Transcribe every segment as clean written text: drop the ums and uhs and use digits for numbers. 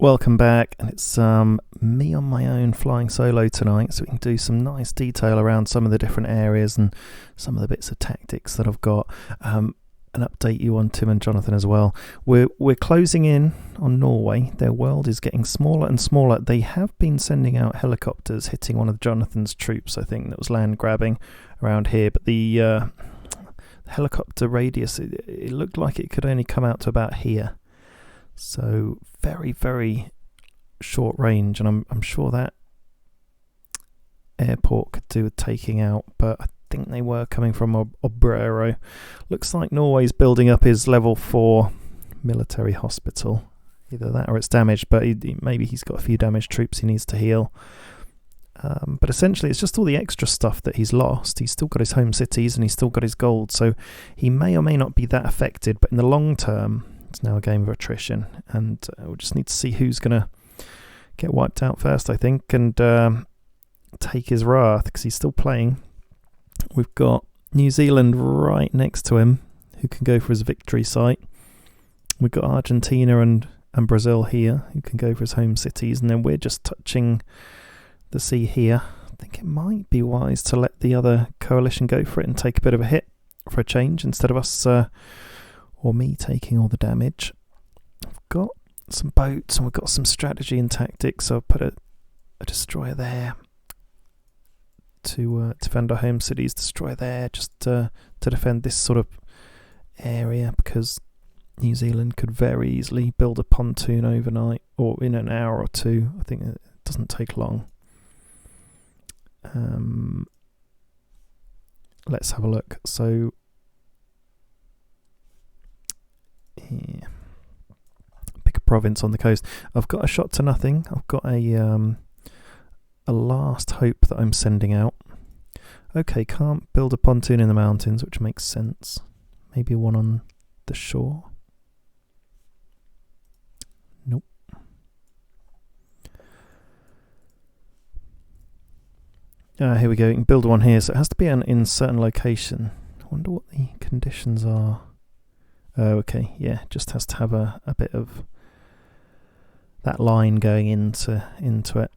Welcome back, and it's me on my own flying solo tonight, so we can do some nice detail around some of the different areas and some of the bits of tactics that I've got, and update you on Tim and Jonathan as well. We're closing in on Norway. Their world is getting smaller and smaller. They have been sending out helicopters hitting one of Jonathan's troops, I think, that was land grabbing around here, but the helicopter radius, it looked like it could only come out to about here. So very, very short range, and I'm sure that airport could do with taking out, but I think they were coming from Obrero. Looks like Norway's building up his level 4 military hospital. Either that or it's damaged, but maybe he's got a few damaged troops he needs to heal. But essentially it's just all the extra stuff that he's lost. He's still got his home cities and he's still got his gold, so he may or may not be that affected, but in the long term it's now a game of attrition, and we'll just need to see who's going to get wiped out first, I think, and take his wrath, because he's still playing. We've got New Zealand right next to him, who can go for his victory site. We've got Argentina and Brazil here, who can go for his home cities, and then we're just touching the sea here. I think it might be wise to let the other coalition go for it and take a bit of a hit for a change, instead of us or me taking all the damage. I've got some boats and we've got some strategy and tactics, so I've put a destroyer there to defend our home cities, destroyer there just to defend this sort of area, because New Zealand could very easily build a pontoon overnight or in an hour or two. I think it doesn't take long. Let's have a look. So yeah. Pick a province on the coast. I've got a shot to nothing. I've got a last hope that I'm sending out. Okay, can't build a pontoon in the mountains, which makes sense. Maybe one on the shore. Nope. Here we go. You can build one here, so it has to be in a certain location. I wonder what the conditions are. Oh, okay, yeah, just has to have a bit of that line going into it.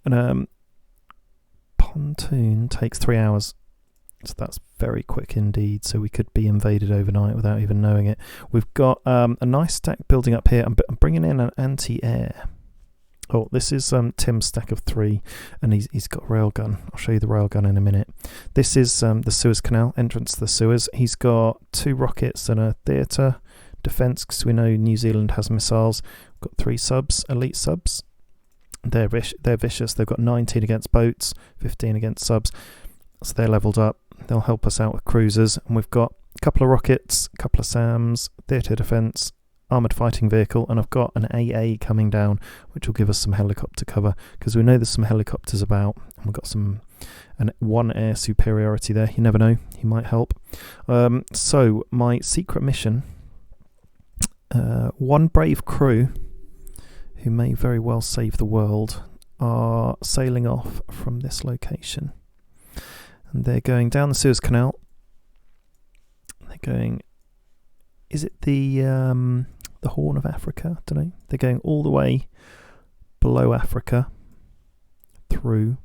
And pontoon takes 3 hours, so that's very quick indeed. So we could be invaded overnight without even knowing it. We've got a nice stack building up here. I'm bringing in an anti-air. Oh, this is Tim's stack of 3, and he's got a railgun. I'll show you the railgun in a minute. This is the Suez Canal, entrance to the Suez. He's got 2 rockets and a theatre defence, because we know New Zealand has missiles. We've got 3 subs, elite subs. They're vicious. They've got 19 against boats, 15 against subs. So they're levelled up. They'll help us out with cruisers. And we've got a couple of rockets, a couple of SAMs, theatre defence, armoured fighting vehicle, and I've got an AA coming down, which will give us some helicopter cover, because we know there's some helicopters about, and we've got one air superiority there. You never know, he might help. So my secret mission, 1 brave crew who may very well save the world are sailing off from this location, and they're going down the Suez Canal. They're going, is it the Horn of Africa? I don't know. They're going all the way below Africa through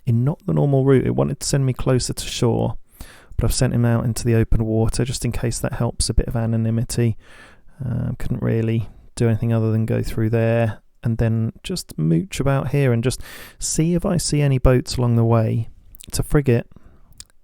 in not the normal route. It wanted to send me closer to shore, but I've sent him out into the open water just in case that helps a bit of anonymity. Couldn't really do anything other than go through there and then just mooch about here and just see if I see any boats along the way. It's a frigate,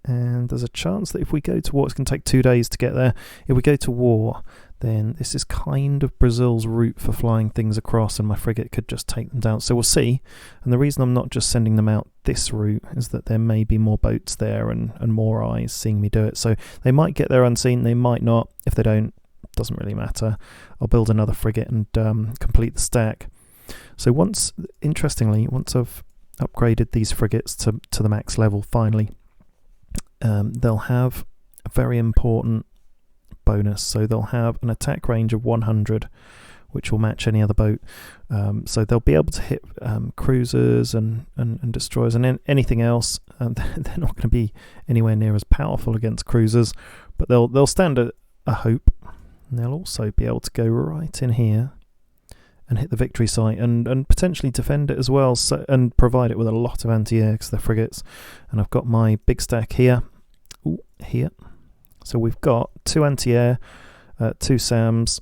and there's a chance that if we go to war, it's going to take 2 days to get there. If we go to war, then this is kind of Brazil's route for flying things across, and my frigate could just take them down. So we'll see. And the reason I'm not just sending them out this route is that there may be more boats there and more eyes seeing me do it. So they might get there unseen, they might not. If they don't, it doesn't really matter. I'll build another frigate and complete the stack. So interestingly, once I've upgraded these frigates to the max level finally, they'll have a very important bonus. So they'll have an attack range of 100, which will match any other boat. So they'll be able to hit cruisers and destroyers and anything else. They're not going to be anywhere near as powerful against cruisers, but they'll stand a hope. And they'll also be able to go right in here and hit the victory site and potentially defend it as well, so, and provide it with a lot of anti-air because they're frigates. And I've got my big stack here. Ooh, here. So we've got 2 anti-air, 2 SAMs.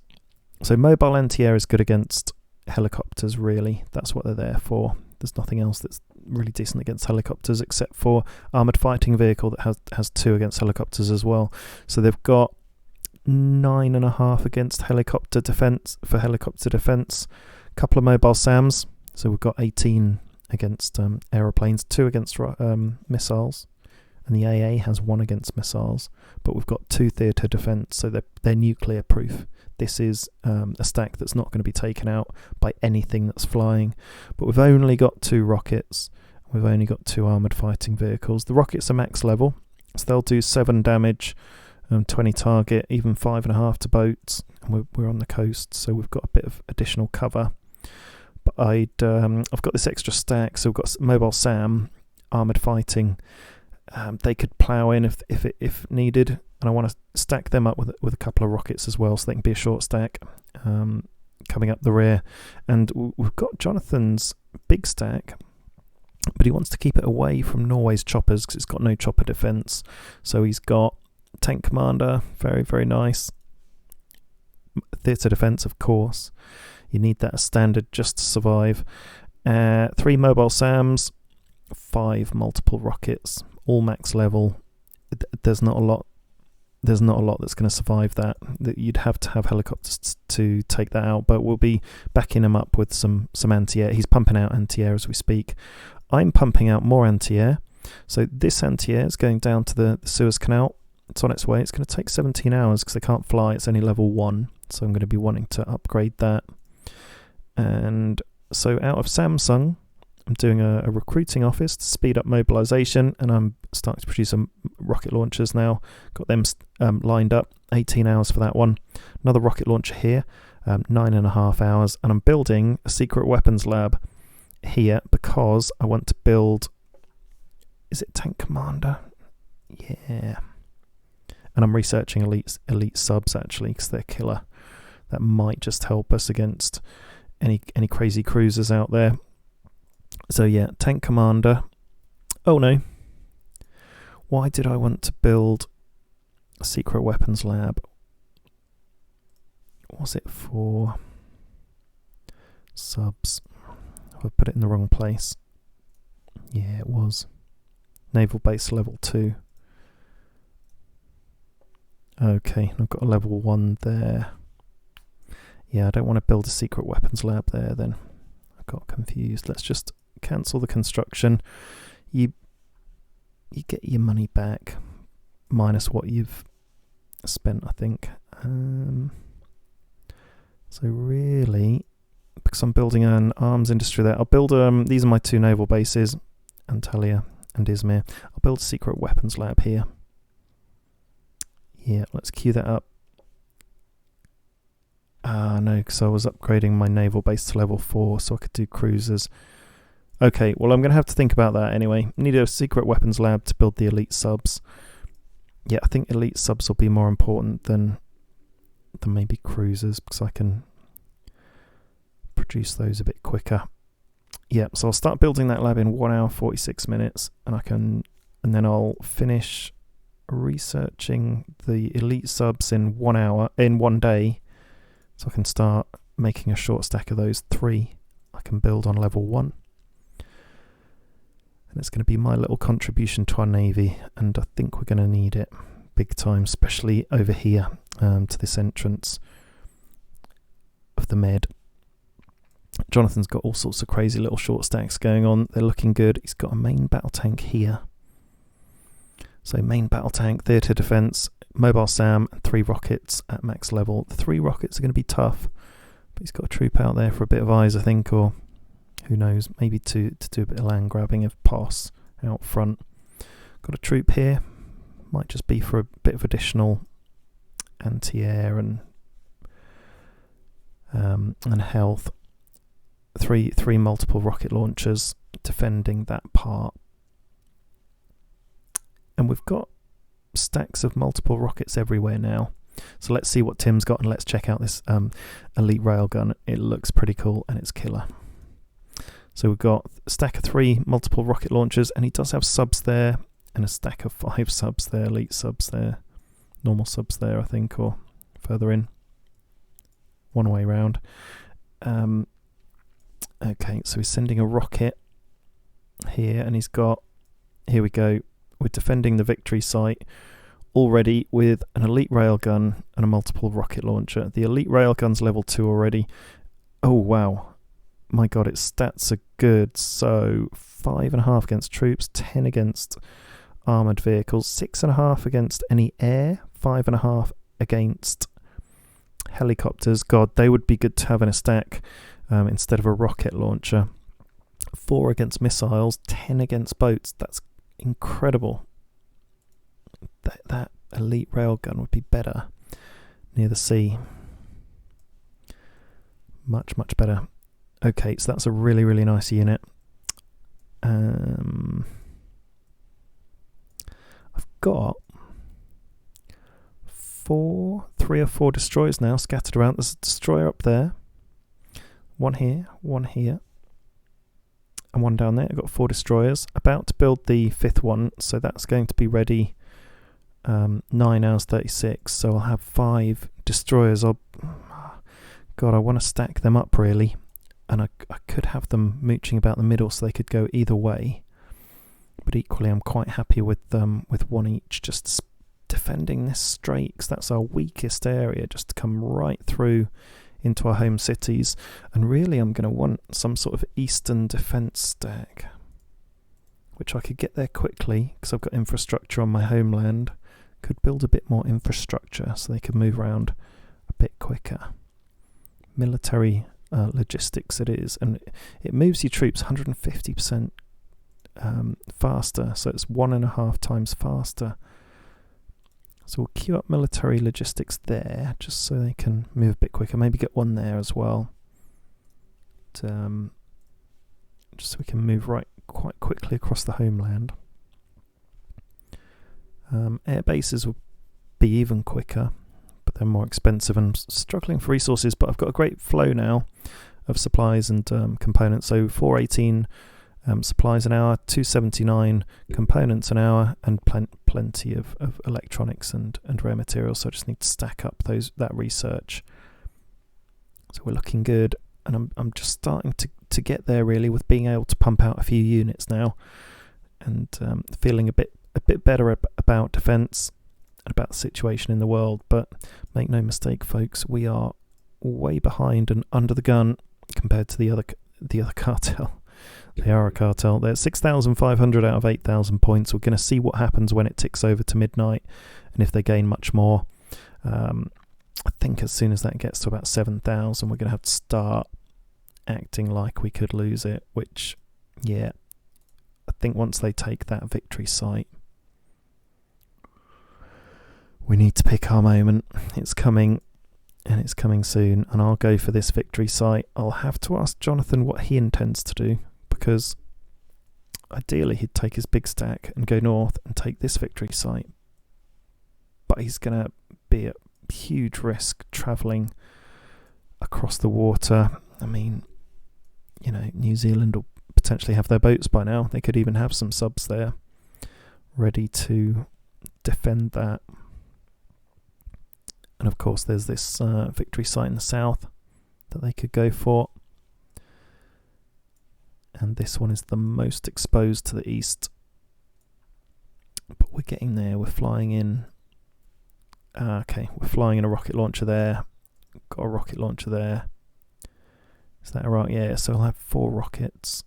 So mobile anti-air is good against helicopters, really. That's what they're there for. There's nothing else that's really decent against helicopters except for armoured fighting vehicle that has 2 against helicopters as well. So they've got 9.5 against helicopter defence for helicopter defence. A couple of mobile SAMs. So we've got 18 against aeroplanes, 2 against missiles. And the AA has 1 against missiles, but we've got 2 theatre defence, so they're nuclear proof. This is a stack that's not going to be taken out by anything that's flying. But we've only got 2 rockets. We've only got 2 armoured fighting vehicles. The rockets are max level, so they'll do 7 damage, 20 target, even 5.5 to boats. And we're on the coast, so we've got a bit of additional cover. But I've got this extra stack, so we've got mobile SAM, armoured fighting. They could plough in if needed, and I want to stack them up with a couple of rockets as well, so they can be a short stack coming up the rear. And we've got Jonathan's big stack, but he wants to keep it away from Norway's choppers because it's got no chopper defence. So he's got tank commander, very very nice. Theatre defence, of course. You need that as standard just to survive. 3 mobile SAMs, 5 multiple rockets. All max level. There's not a lot that's going to survive that. You'd have to have helicopters to take that out, but we'll be backing him up with some anti-air. He's pumping out anti-air as we speak. I'm pumping out more anti-air. So this anti-air is going down to the Suez Canal. It's on its way. It's going to take 17 hours because they can't fly. It's only level 1, so I'm going to be wanting to upgrade that. And so out of Samsung, I'm doing a recruiting office to speed up mobilisation, and I'm starting to produce some rocket launchers now. Got them lined up, 18 hours for that one. Another rocket launcher here, 9.5 hours. And I'm building a secret weapons lab here because I want to build... Is it Tank Commander? Yeah. And I'm researching elite subs, actually, because they're killer. That might just help us against any crazy cruisers out there. So yeah, Tank Commander. Oh no. Why did I want to build a secret weapons lab? Was it for subs? Have I put it in the wrong place? Yeah, it was. Naval base level 2. Okay, I've got a level 1 there. Yeah, I don't want to build a secret weapons lab there then. I got confused. Let's just cancel the construction. You get your money back minus what you've spent, I think. So really, because I'm building an arms industry there, I'll build these are my 2 naval bases, Antalya and Izmir. I'll build a secret weapons lab here. Yeah, let's queue that up. No, because I was upgrading my naval base to level 4 so I could do cruisers. Okay, well I'm going to have to think about that anyway. Need a secret weapons lab to build the elite subs. Yeah, I think elite subs will be more important than maybe cruisers because I can produce those a bit quicker. Yeah, so I'll start building that lab in 1 hour 46 minutes, and then I'll finish researching the elite subs in 1 day, so I can start making a short stack of those 3 I can build on level 1. And it's going to be my little contribution to our navy, and I think we're going to need it big time, especially over here to this entrance of the Med. Jonathan's got all sorts of crazy little short stacks going on. They're looking good. He's got a main battle tank here. So main battle tank, theatre defence, mobile SAM, and 3 rockets at max level. The 3 rockets are going to be tough, but he's got a troop out there for a bit of eyes, I think, or who knows, maybe to do a bit of land grabbing of POS out front. Got a troop here. Might just be for a bit of additional anti-air and health. 3 multiple rocket launchers defending that part. And we've got stacks of multiple rockets everywhere now. So let's see what Tim's got, and let's check out this elite railgun. It looks pretty cool, and it's killer. So we've got a stack of 3 multiple rocket launchers, and he does have subs there, and a stack of 5 subs there, elite subs there, normal subs there, I think, or further in. One way round. Okay, so he's sending a rocket here, and he's got, here we go, we're defending the victory site already with an elite railgun and a multiple rocket launcher. The elite railgun's level 2 already. Oh wow, my god, its stats are good. So 5.5 against troops, 10 against armoured vehicles, 6.5 against any air, 5.5 against helicopters. God, they would be good to have in a stack instead of a rocket launcher. 4 against missiles, 10 against boats. That's incredible. That elite railgun would be better near the sea. Much better. Okay, so that's a really nice unit. I've got 3 or 4 destroyers now scattered around. There's a destroyer up there, one here, and one down there. I've got 4 destroyers. About to build the 5th one, so that's going to be ready 9 hours 36. So I'll have 5 destroyers. God, I want to stack them up really, and I could have them mooching about the middle so they could go either way. But equally, I'm quite happy with one each, just defending this straight, because that's our weakest area, just to come right through into our home cities. And really, I'm going to want some sort of eastern defence stack, which I could get there quickly because I've got infrastructure on my homeland. Could build a bit more infrastructure so they could move around a bit quicker. Military logistics it is, and it moves your troops 150% faster, so it's 1.5 times faster. So we'll queue up military logistics there, just so they can move a bit quicker. Maybe get one there as well, just so we can move quite quickly across the homeland. Air bases will be even quicker, but they're more expensive and struggling for resources. But I've got a great flow now of supplies and components. So 418 supplies an hour, 279 components an hour, and plenty of electronics and rare materials. So I just need to stack up that research. So we're looking good, and I'm just starting to get there really, with being able to pump out a few units now, and feeling a bit better about defence and about the situation in the world. But make no mistake, folks, we are way behind and under the gun compared to the other cartel. They are a cartel. They're 6,500 out of 8,000 points. We're going to see what happens when it ticks over to midnight, and if they gain much more. I think as soon as that gets to about 7,000, we're going to have to start acting like we could lose it, which, yeah, I think once they take that victory site, we need to pick our moment. It's coming, and it's coming soon, and I'll go for this victory site. I'll have to ask Jonathan what he intends to do, because ideally he'd take his big stack and go north and take this victory site, but he's going to be at huge risk travelling across the water. I mean, you know, New Zealand will potentially have their boats by now. They could even have some subs there ready to defend that. And of course there's this victory site in the south that they could go for, and this one is the most exposed to the east, but we're getting there. We're flying in. Okay, we're flying in a rocket launcher there. Got a rocket launcher there. Is that right? Yeah, so I'll have 4 rockets.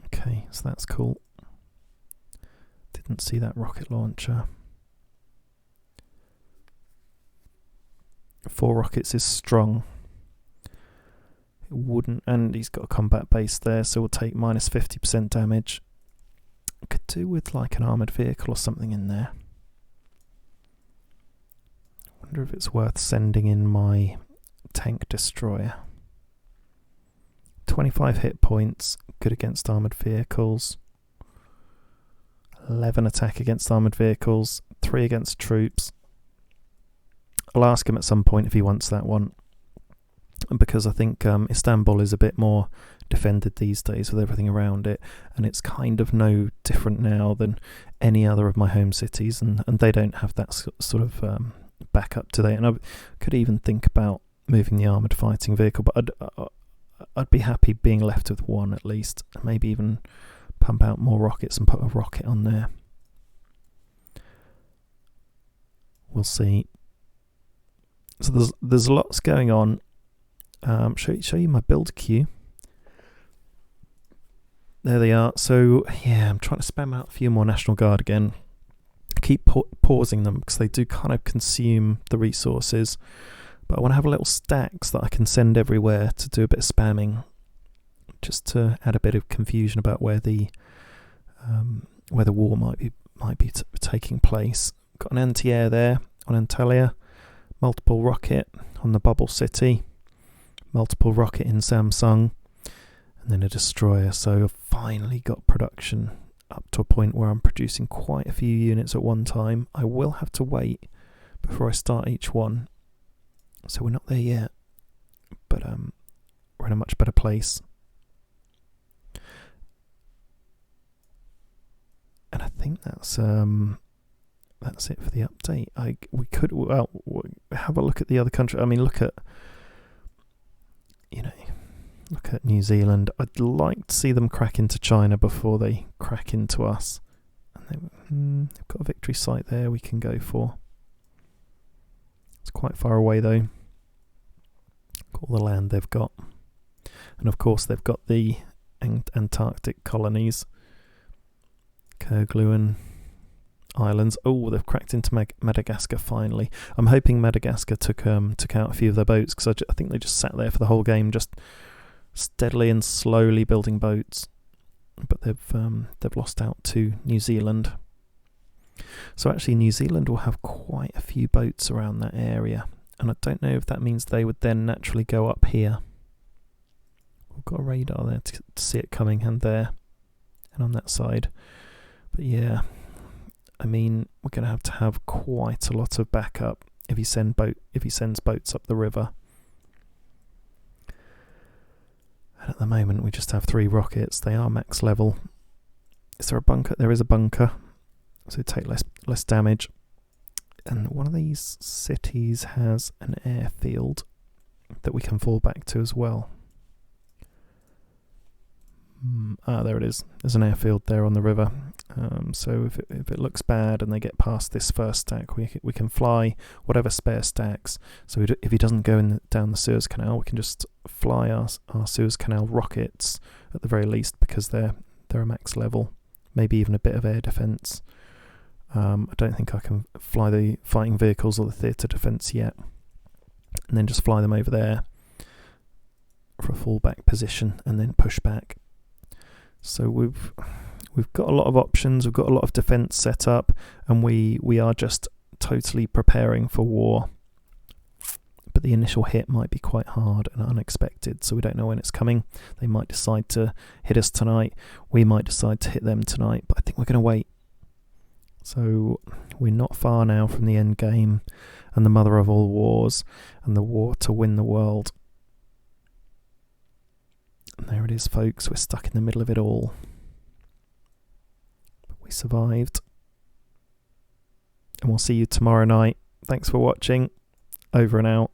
Okay, so that's cool. Didn't see that rocket launcher. 4 rockets is strong. It wouldn't, and he's got a combat base there, so we'll take minus 50% damage. Could do with like an armoured vehicle or something in there. Wonder if it's worth sending in my tank destroyer. 25 hit points, good against armoured vehicles. 11 attack against armoured vehicles, 3 against troops. I'll ask him at some point if he wants that one, because I think Istanbul is a bit more defended these days with everything around it, and it's kind of no different now than any other of my home cities, and they don't have that sort of backup today. And I could even think about moving the armoured fighting vehicle, but I'd be happy being left with one at least, maybe even pump out more rockets and put a rocket on there. We'll see. So there's lots going on. Show you my build queue. There they are. So yeah, I'm trying to spam out a few more National Guard again. Keep pausing them because they do kind of consume the resources. But I want to have little stacks that I can send everywhere to do a bit of spamming, just to add a bit of confusion about where the war might be taking place. Got an anti-air there on Antalya, multiple rocket on the Bubble City, multiple rocket in Samsung, and then a destroyer. So I've finally got production up to a point where I'm producing quite a few units at one time. I will have to wait before I start each one, so we're not there yet, but we're in a much better place. And I think that's it for the update. We could have a look at the other country. I mean, look at New Zealand. I'd like to see them crack into China before they crack into us. And they've got a victory site there we can go for. It's quite far away though. All the land they've got, and of course they've got the Antarctic colonies, Kerguelen Islands. Oh, they've cracked into Madagascar finally. I'm hoping Madagascar took out a few of their boats, because I think they just sat there for the whole game, just steadily and slowly building boats. But they've lost out to New Zealand. So actually, New Zealand will have quite a few boats around that area, and I don't know if that means they would then naturally go up here. We've got a radar there to see it coming, and there, and on that side. But yeah, I mean, we're going to have quite a lot of backup if he sends boats up the river. And at the moment, we just have 3 rockets. They are max level. Is there a bunker? There is a bunker, so take less damage. And one of these cities has an airfield that we can fall back to as well. There it is. There's an airfield there on the river. So if it looks bad and they get past this first stack, we can fly whatever spare stacks. So if he doesn't go down the Suez Canal, we can just fly our Suez Canal rockets at the very least, because they're a max level. Maybe even a bit of air defence. I don't think I can fly the fighting vehicles or the theatre defence yet, and then just fly them over there for a fallback position and then push back. So we've got a lot of options. We've got a lot of defence set up, and we are just totally preparing for war. But the initial hit might be quite hard and unexpected, so we don't know when it's coming. They might decide to hit us tonight. We might decide to hit them tonight, but I think we're going to wait. So we're not far now from the end game and the mother of all wars, and the war to win the world. And there it is, folks. We're stuck in the middle of it all. But we survived. And we'll see you tomorrow night. Thanks for watching. Over and out.